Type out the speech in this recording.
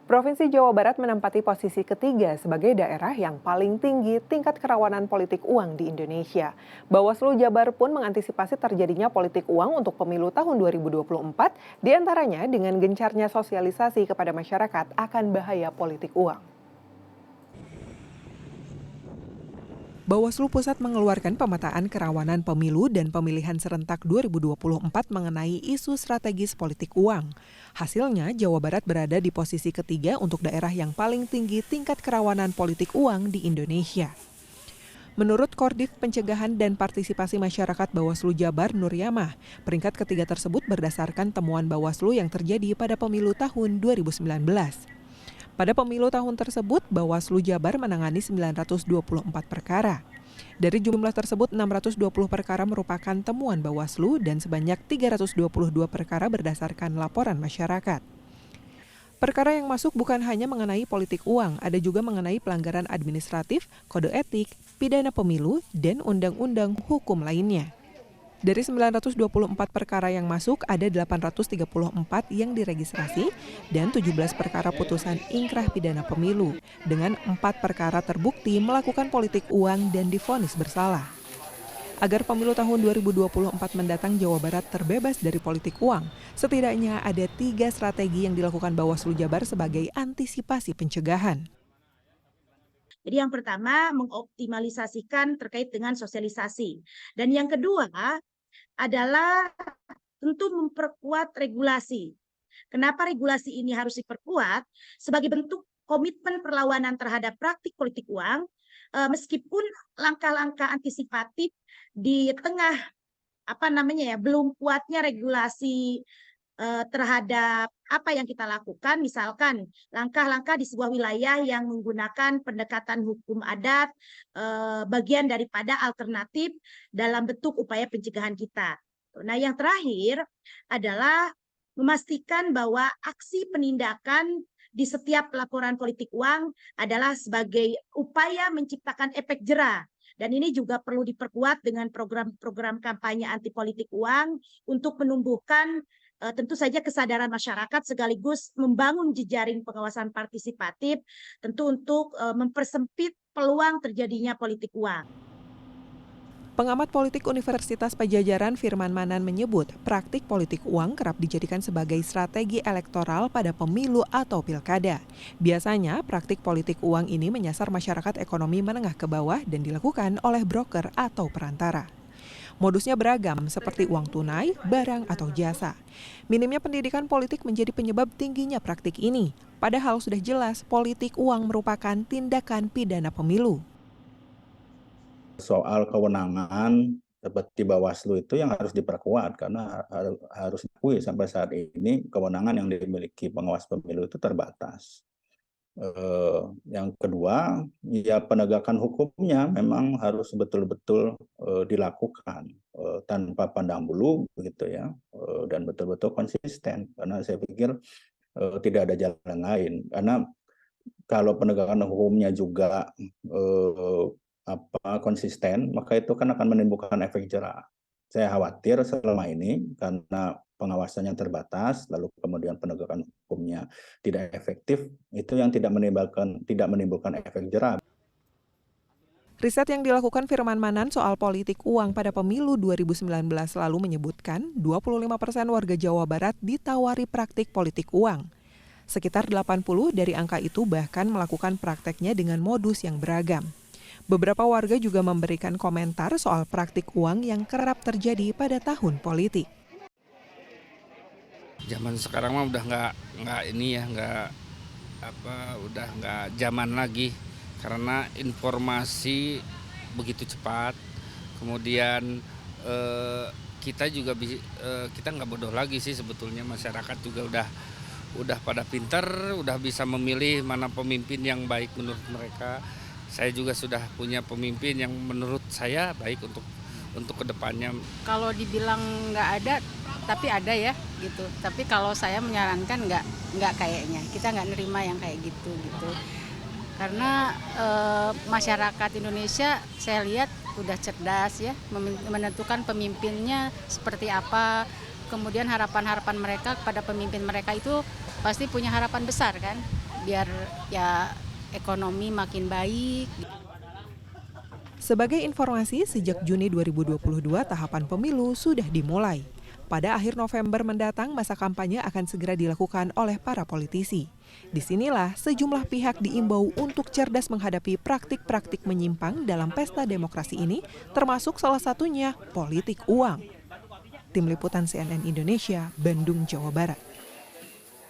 Provinsi Jawa Barat menempati posisi ketiga sebagai daerah yang paling tinggi tingkat kerawanan politik uang di Indonesia. Bawaslu Jabar pun mengantisipasi terjadinya politik uang untuk pemilu tahun 2024, diantaranya dengan gencarnya sosialisasi kepada masyarakat akan bahaya politik uang. Bawaslu Pusat mengeluarkan pemetaan kerawanan pemilu dan pemilihan serentak 2024 mengenai isu strategis politik uang. Hasilnya, Jawa Barat berada di posisi ketiga untuk daerah yang paling tinggi tingkat kerawanan politik uang di Indonesia. Menurut Koordif Pencegahan dan Partisipasi Masyarakat Bawaslu Jabar Nur Yamah, peringkat ketiga tersebut berdasarkan temuan Bawaslu yang terjadi pada pemilu tahun 2019. Pada pemilu tahun tersebut, Bawaslu Jabar menangani 924 perkara. Dari jumlah tersebut, 620 perkara merupakan temuan Bawaslu dan sebanyak 322 perkara berdasarkan laporan masyarakat. Perkara yang masuk bukan hanya mengenai politik uang, ada juga mengenai pelanggaran administratif, kode etik, pidana pemilu, dan undang-undang hukum lainnya. Dari 924 perkara yang masuk, ada 834 yang diregistrasi dan 17 perkara putusan ingkrah pidana pemilu, dengan 4 perkara terbukti melakukan politik uang dan divonis bersalah. Agar pemilu tahun 2024 mendatang Jawa Barat terbebas dari politik uang, setidaknya ada 3 strategi yang dilakukan Bawaslu Jabar sebagai antisipasi pencegahan. Jadi yang pertama mengoptimalisasikan terkait dengan sosialisasi. Dan yang kedua adalah tentu memperkuat regulasi. Kenapa regulasi ini harus diperkuat? Sebagai bentuk komitmen perlawanan terhadap praktik politik uang, meskipun langkah-langkah antisipatif di tengah belum kuatnya regulasi terhadap apa yang kita lakukan, misalkan langkah-langkah di sebuah wilayah yang menggunakan pendekatan hukum adat, bagian daripada alternatif dalam bentuk upaya pencegahan kita. Nah, yang terakhir adalah memastikan bahwa aksi penindakan di setiap laporan politik uang adalah sebagai upaya menciptakan efek jera. Dan ini juga perlu diperkuat dengan program-program kampanye anti politik uang untuk menumbuhkan tentu saja kesadaran masyarakat sekaligus membangun jejaring pengawasan partisipatif tentu untuk mempersempit peluang terjadinya politik uang. Pengamat politik Universitas Pajajaran Firman Manan menyebut praktik politik uang kerap dijadikan sebagai strategi elektoral pada pemilu atau pilkada. Biasanya praktik politik uang ini menyasar masyarakat ekonomi menengah ke bawah dan dilakukan oleh broker atau perantara. Modusnya beragam seperti uang tunai, barang, atau jasa. Minimnya pendidikan politik menjadi penyebab tingginya praktik ini. Padahal sudah jelas politik uang merupakan tindakan pidana pemilu. Soal kewenangan seperti Bawaslu itu yang harus diperkuat karena harus diakui sampai saat ini kewenangan yang dimiliki pengawas pemilu itu terbatas. Yang kedua, ya penegakan hukumnya memang harus betul-betul dilakukan tanpa pandang bulu begitu ya, dan betul-betul konsisten karena saya pikir tidak ada jalan lain karena kalau penegakan hukumnya juga konsisten, maka itu kan akan menimbulkan efek jera. Saya khawatir selama ini karena pengawasannya terbatas, lalu kemudian penegakan hukumnya tidak efektif, itu yang tidak menimbulkan efek jera. Riset yang dilakukan Firman Manan soal politik uang pada pemilu 2019 lalu menyebutkan 25% warga Jawa Barat ditawari praktik politik uang. Sekitar 80 dari angka itu bahkan melakukan prakteknya dengan modus yang beragam. Beberapa warga juga memberikan komentar soal praktik uang yang kerap terjadi pada tahun politik. Zaman sekarang mah udah udah nggak zaman lagi karena informasi begitu cepat. Kemudian kita nggak bodoh lagi sih sebetulnya, masyarakat juga udah pada pinter, udah bisa memilih mana pemimpin yang baik menurut mereka. Saya juga sudah punya pemimpin yang menurut saya baik untuk kedepannya. Kalau dibilang nggak ada, tapi ada ya gitu. Tapi kalau saya menyarankan nggak kayaknya. Kita nggak nerima yang kayak gitu. Karena masyarakat Indonesia saya lihat udah cerdas ya, menentukan pemimpinnya seperti apa. Kemudian harapan-harapan mereka kepada pemimpin mereka itu pasti punya harapan besar kan. biar ya ekonomi makin baik. Sebagai informasi, sejak Juni 2022 tahapan pemilu sudah dimulai. Pada akhir November mendatang, masa kampanye akan segera dilakukan oleh para politisi. Disinilah sejumlah pihak diimbau untuk cerdas menghadapi praktik-praktik menyimpang dalam pesta demokrasi ini, termasuk salah satunya politik uang. Tim Liputan CNN Indonesia, Bandung, Jawa Barat.